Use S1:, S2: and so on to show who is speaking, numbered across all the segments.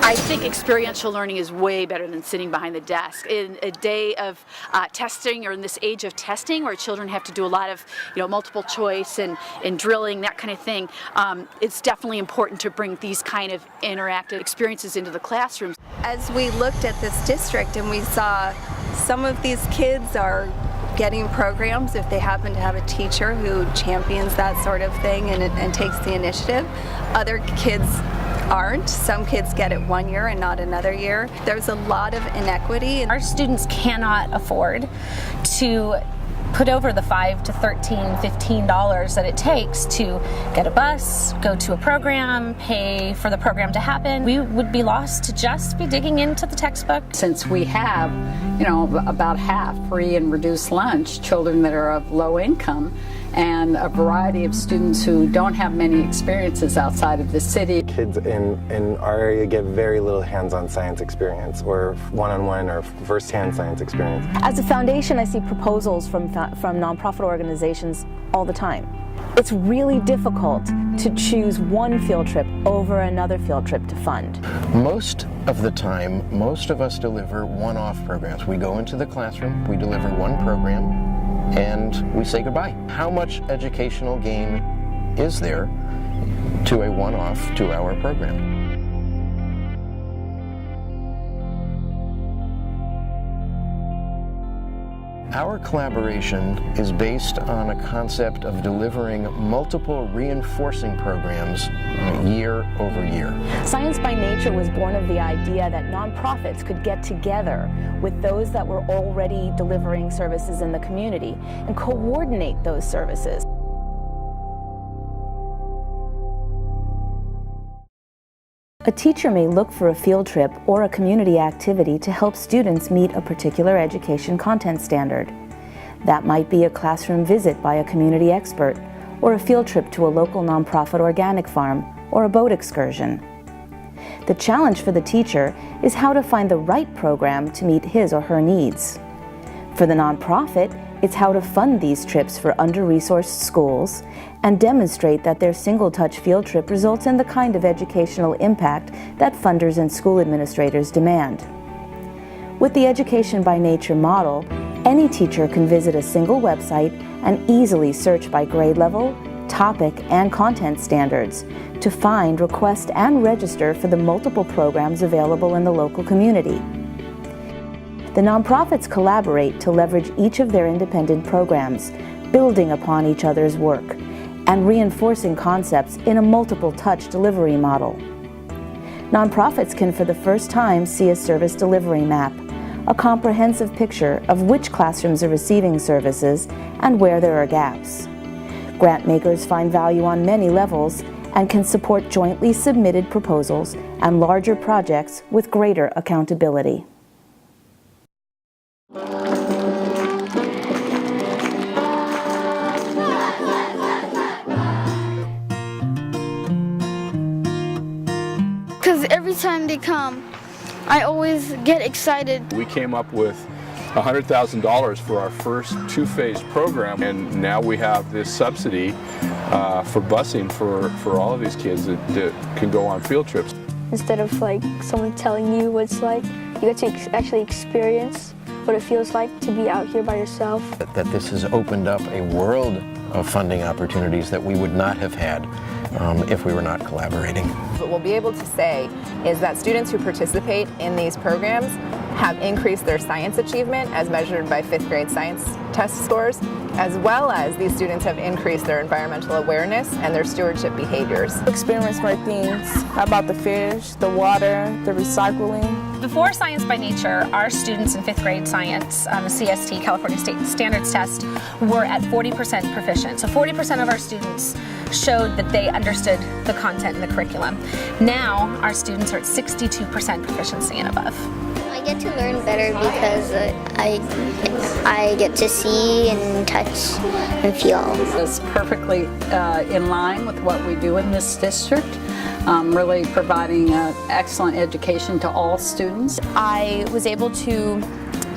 S1: I think experiential learning is way better than sitting behind the desk. In a day of testing, or in this age of testing where children have to do a lot of multiple choice and drilling, that kind of thing, it's definitely important to bring these kind of interactive experiences into the classrooms.
S2: As we looked at this district and we saw some of these kids are getting programs if they happen to have a teacher who champions that sort of thing and takes the initiative. Other kids aren't. Some kids get it 1 year and not another year. There's a lot of inequity.
S3: Our students cannot afford to put over the $5 to $13, $15 that it takes to get a bus, go to a program, pay for the program to happen. We would be lost to just be digging into the textbook.
S4: Since we have, about half free and reduced lunch, children that are of low income, and a variety of students who don't have many experiences outside of the city.
S5: Kids in our area get very little hands-on science experience, or one-on-one or first-hand science experience.
S6: As a foundation, I see proposals from nonprofit organizations all the time. It's really difficult to choose one field trip over another field trip to fund.
S7: Most of the time, most of us deliver one-off programs. We go into the classroom, we deliver one program, and we say goodbye. How much educational gain is there to a one-off 2-hour program? Our collaboration is based on a concept of delivering multiple reinforcing programs year over year.
S6: Science by Nature was born of the idea that nonprofits could get together with those that were already delivering services in the community and coordinate those services. A teacher may look for a field trip or a community activity to help students meet a particular education content standard. That might be a classroom visit by a community expert, or a field trip to a local nonprofit organic farm, or a boat excursion. The challenge for the teacher is how to find the right program to meet his or her needs. For the nonprofit, it's how to fund these trips for under-resourced schools and demonstrate that their single-touch field trip results in the kind of educational impact that funders and school administrators demand. With the Education by Nature model, any teacher can visit a single website and easily search by grade level, topic, and content standards to find, request, and register for the multiple programs available in the local community. The nonprofits collaborate to leverage each of their independent programs, building upon each other's work, and reinforcing concepts in a multiple-touch delivery model. Nonprofits can for the first time see a service delivery map, a comprehensive picture of which classrooms are receiving services and where there are gaps. Grant makers find value on many levels and can support jointly submitted proposals and larger projects with greater accountability.
S8: Because every time they come, I always get excited.
S9: We came up with $100,000 for our first two-phase program, and now we have this subsidy for busing for all of these kids that can go on field trips.
S10: Instead of someone telling you what it's like, you get to actually experience what it feels like to be out here by yourself.
S7: That this has opened up a world of funding opportunities that we would not have had if we were not collaborating.
S11: What we'll be able to say is that students who participate in these programs have increased their science achievement as measured by 5th grade science test scores, as well as these students have increased their environmental awareness and their stewardship behaviors.
S12: Experience more things about the fish, the water, the recycling.
S3: Before Science by Nature, our students in 5th grade science on the CST, California State Standards Test, were at 40% proficient. So 40% of our students showed that they understood the content in the curriculum. Now our students are at 62% proficiency and above.
S13: I get to learn better because I get to see and touch and feel.
S4: It's perfectly in line with what we do in this district, really providing an excellent education to all students.
S14: I was able to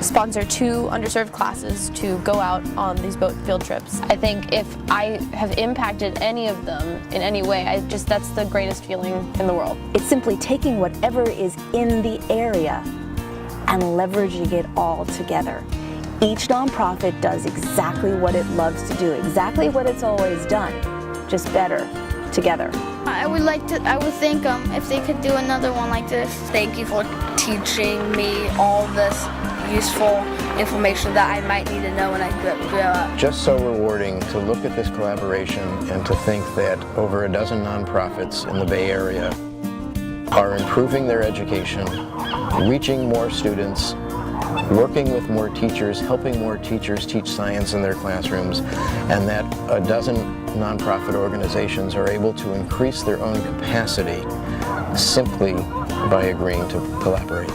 S14: sponsor 2 underserved classes to go out on these boat field trips. I think if I have impacted any of them in any way, that's the greatest feeling in the world.
S6: It's simply taking whatever is in the area and leveraging it all together. Each nonprofit does exactly what it loves to do, exactly what it's always done, just better together.
S8: I would think if they could do another one like this.
S15: Thank you for teaching me all this useful information that I might need to know when I grow up.
S7: Just so rewarding to look at this collaboration and to think that over a dozen nonprofits in the Bay Area are improving their education, reaching more students, working with more teachers, helping more teachers teach science in their classrooms, and that a dozen nonprofit organizations are able to increase their own capacity simply by agreeing to collaborate.